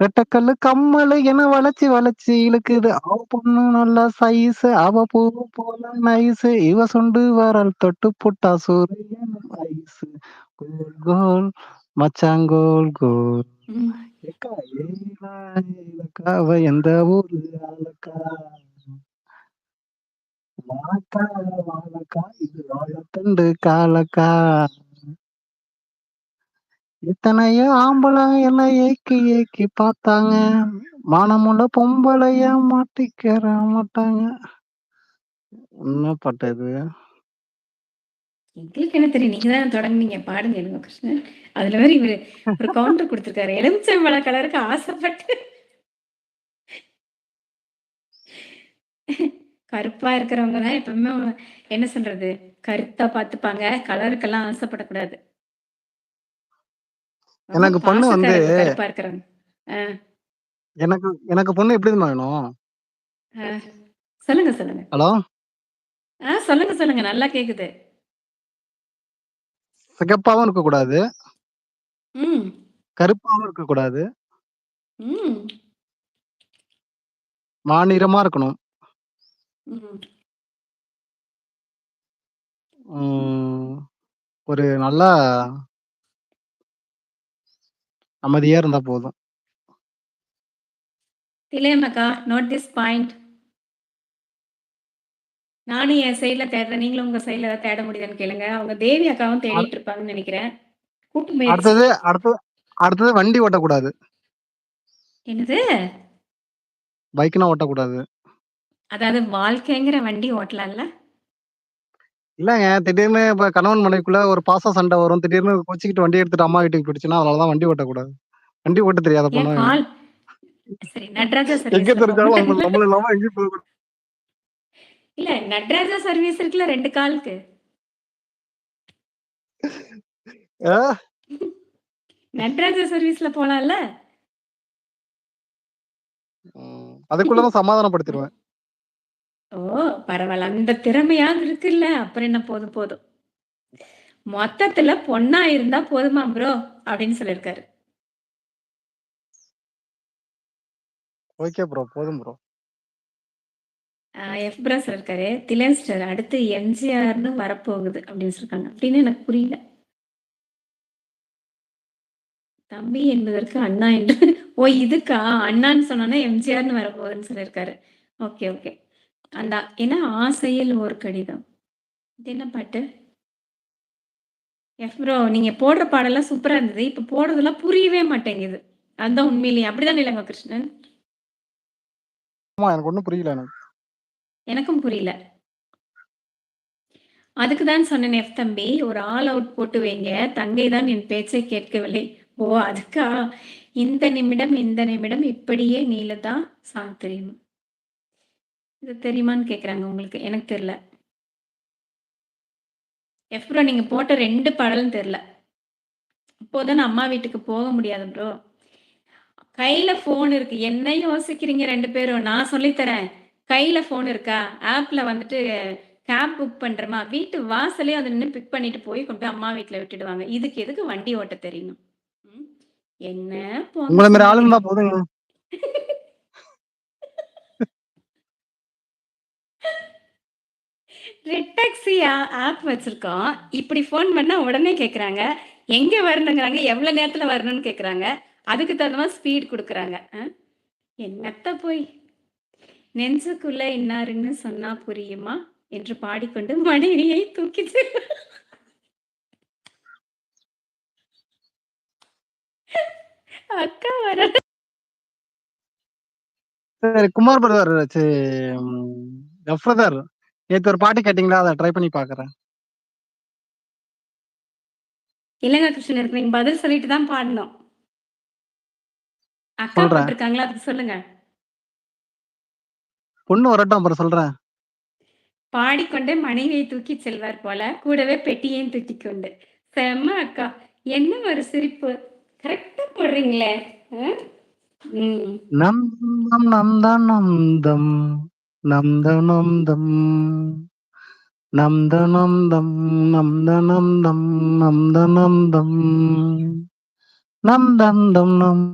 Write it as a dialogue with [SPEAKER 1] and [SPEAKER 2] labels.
[SPEAKER 1] ரெட்டக்கல்லு கம்மலு என வளைச்சு வளைச்சு இழுக்குது. அவ பொண்ணு நல்லா சைஸு. அவ பூ போல நைஸு. இவ சுண்டு வரல் தொட்டு புட்டா சூரியன் ஐஸு. கோல் கோல் மச்சான் கோல் கோல்.
[SPEAKER 2] ம்.
[SPEAKER 1] ஏக்கா ஏலா ஏலக்கா அவ எந்த ஊரு ஆலக்கா? வாழக்கா வாழக்கா இது வாழைத்தண்டு காலக்கா. எத்தனையோ ஆம்பளை என்ன ஏக்கி ஏக்கி பார்த்தாங்க. மானமுள்ள பொம்பளைய மாட்டிக்கிற மாட்டாங்க. என்ன பாட்டு இது?
[SPEAKER 2] எங்களுக்கு என்ன தெரியும்? நீங்க தானே தொடங்குனீங்க. பாடுங்க இளங்க கிருஷ்ணன். அதுல வேற இவரு ஒரு கவுண்டர் குடுத்துருக்காரு. எலுமிச்சம்பழ கலருக்கு ஆசைப்பட்டு கருப்பா இருக்கிறவங்க தான் எப்பவுமே என்ன சொல்றது? கருத்தா பார்த்துப்பாங்க. கலருக்கெல்லாம் ஆசைப்படக்கூடாது. ரொம்ப
[SPEAKER 1] எனக்கு பொண்ணு வந்து
[SPEAKER 2] பாசக்காரங்க கருப்பா இருக்கிறவங்க. ஆ,
[SPEAKER 1] எனக்கு எனக்கு பொண்ணு எப்படி தெரியுமா வேணும்?
[SPEAKER 2] ஆ. சொல்லுங்க, சொல்லுங்க.
[SPEAKER 1] ஹலோ?
[SPEAKER 2] சொல்லுங்க, சொல்லுங்க. நல்லா கேக்குது.
[SPEAKER 1] சிகப்பாவும் இருக்கக்கூடாது.
[SPEAKER 2] ம்,
[SPEAKER 1] கருப்பாவும் இருக்கக்கூடாது.
[SPEAKER 2] ம்,
[SPEAKER 1] மாநிறமா இருக்கணும்.
[SPEAKER 2] ம்.
[SPEAKER 1] ம், ஒரு நல்லா அமைதியா இருந்தா போதும்.
[SPEAKER 2] திலேமக்கா, நோட் திஸ் பாயிண்ட். நானும் என் சைடுல தேடுறேன். நீங்களும் உங்க சைடுல ஏதாவது தேட முடியுதான்னு கேளுங்க. அவங்க தேவி அக்காவும்
[SPEAKER 1] அ
[SPEAKER 2] தேடிட்டு இருப்பாங்கன்னு நினைக்கிறேன். கூட்டு முயற்சி.
[SPEAKER 1] அடுத்தது அடுத்தது அடுத்தது வண்டி ஓட்டக்கூடாது.
[SPEAKER 2] என்னது?
[SPEAKER 1] பைக்னா ஓட்டக்கூடாது.
[SPEAKER 2] அதாவது வாழ்க்கைங்கிற வண்டி ஓட்டலாம்ல?
[SPEAKER 1] இல்லங்க. திடீர்னு இப்ப கணவன் மனைவிக்குள்ள ஒரு பாச சண்டை வரும். திடீர்னு கோச்சுக்கிட்டு வண்டி எடுத்துட்டு அம்மா வீட்டுக்கு போயிடுச்சுன்னா, அதனால தான் வண்டி ஓட்டக்கூடாது. வண்டி ஓட்ட தெரியாத
[SPEAKER 2] ஏன்
[SPEAKER 1] பொண்ணு வேணும்.
[SPEAKER 2] கால் சரி நடராஜா
[SPEAKER 1] எங்க
[SPEAKER 2] சர்வீஸ்ல போக
[SPEAKER 1] தெரிஞ்சாலும்
[SPEAKER 2] மாட்டாங்களா?
[SPEAKER 1] நம்மள இல்லாம எங்கேயும் போகக்கூடாது.
[SPEAKER 2] இல்ல நடராஜா சர்வீஸ் இருக்குல்ல 2 காலுக்கு.
[SPEAKER 1] ஆ?
[SPEAKER 2] நடராஜா சர்வீஸ்ல போலாம்ல?
[SPEAKER 1] அதுக்குள்ள தான் சமாதானப்படுத்திருவேன்.
[SPEAKER 2] ஓ! பரவால்ல. அந்த திறமையாவது இருக்குல்ல. அப்புறம் என்ன போதும் போதும். மொத்தத்துல பொண்ணா இருந்தா போதுமா ப்ரோ அப்படின்னு சொல்லியிருக்காரு.
[SPEAKER 1] Okay bro. போதும் ப்ரோ.
[SPEAKER 2] எஃப் ப்ரோ சொல்லியிருக்காரு. திலேன் ஸ்டார் அடுத்து எம்ஜிஆர்ன்னு வரப்போகுது அப்படின்னு சொல்லிருக்காங்க. அப்படின்னு எனக்கு புரியல. தம்பி என்பதற்கு அண்ணா என்று ஓ இதுக்கா அண்ணான்னு சொன்னோன்னா எம்ஜிஆர்ன்னு வரப்போகுதுன்னு சொல்லியிருக்காரு. Okay, okay. அந்த ஏன்னா ஆசையில் ஒரு கடிதம். இது என்ன பாட்டு? எஃப் ப்ரோ நீங்க போடுற பாடல்லாம் சூப்பரா இருந்தது. இப்ப போடுறதெல்லாம் புரியவே மாட்டேங்குது. அதுதான் உண்மையிலேயே. அப்படிதானே இளங்கோ கிருஷ்ணன்?
[SPEAKER 1] ஆமா எனக்கு ஒண்ணும் புரியல எனக்கு.
[SPEAKER 2] எனக்கும் புரியல. அதுக்கு தான் சொன்னேன் எஃப் தம்பி. ஒரு ஆல் அவுட் போட்டு வைங்க. தங்கை தான் என் பேச்சை கேட்கவில்லை. ஓ! அதுக்கா? இந்த நிமிடம், இந்த நிமிடம் இப்படியே நீளதா சாங் தெரியுமா? இது தெரியுமான்னு கேட்குறாங்க உங்களுக்கு. எனக்கு தெரியல. எஃப் ப்ரோ நீங்க போட்ட 2 பாடலும் தெரியல. இப்போதான் அம்மா வீட்டுக்கு போக முடியாது ப்ரோ. கையில ஃபோன் இருக்கு. என்ன யோசிக்கிறீங்க 2 பேரும்? நான் சொல்லி தரேன். கையில ஃபோன் இருக்கா? ஆப்ல வந்துட்டு கேப் புக் பண்றோமா? வீட்டு வாசலே அத நின்னு பிக் பண்ணிட்டு போய் கொண்டு போய் அம்மா வீட்ல விட்டுடுவாங்க. இதுக்கு எதுக்கு வண்டி ஓட்ட தெரியணும்? ம். என்ன போங்க
[SPEAKER 1] உங்கள மாரி ஆள்
[SPEAKER 2] சொல்றீங்க.
[SPEAKER 1] இருந்தா போதுங்க.
[SPEAKER 2] ரெட் டாக்ஸி ஆப் வச்சிருக்கோம். இப்படி ஃபோன் பண்ணா உடனே கேட்குறாங்க. எங்க வரணுங்கிறாங்க, எவ்வளோ நேரத்துல வரணும்னு கேட்குறாங்க. அதுக்கு தகுந்த மாரி ஸ்பீட் குடுக்குறாங்க. என்னத்த போய் நெஞ்சுக்குள்ள இன்னாருன்னு சொன்னா புரியுமா? என்று பாடிக்கொண்டு மனைவியை தூக்கிச்சு அக்கா வர
[SPEAKER 1] சரி குமார் பிரதர் எஃப் பிரதர் நேத்து ஒரு பாட்டு கேட்டீங்களா? அத ட்ரை பண்ணி பார்க்குறேன்.
[SPEAKER 2] இல்லங்க கிருஷ்ணன் நீங்க பதில் சொல்லிட்டு தான் பாடணும். அக்கா
[SPEAKER 1] சொல்றேன்.
[SPEAKER 2] போட்டிருக்காங்களா அதுக்கு சொல்லுங்க.
[SPEAKER 1] பொண்ணு வரட்டும் அப்புறம் சொல்றேன்.
[SPEAKER 2] பாடிக்கொண்டே மனைவியை தூக்கிச் செல்வார் போல, கூடவே பெட்டியையும் தூக்கிக் கொண்டு. செம்ம அக்கா. என்ன ஒரு சிரிப்பு. கரெக்ட்டா போடுறீங்களே. அ. ம்.
[SPEAKER 1] நந்தம் நந்தம் நந்தம் நந்தம் நந்தம் நந்த நந்தம் நந்த நந்தம் நந்த நந்தம் நந்தந்தம் நம்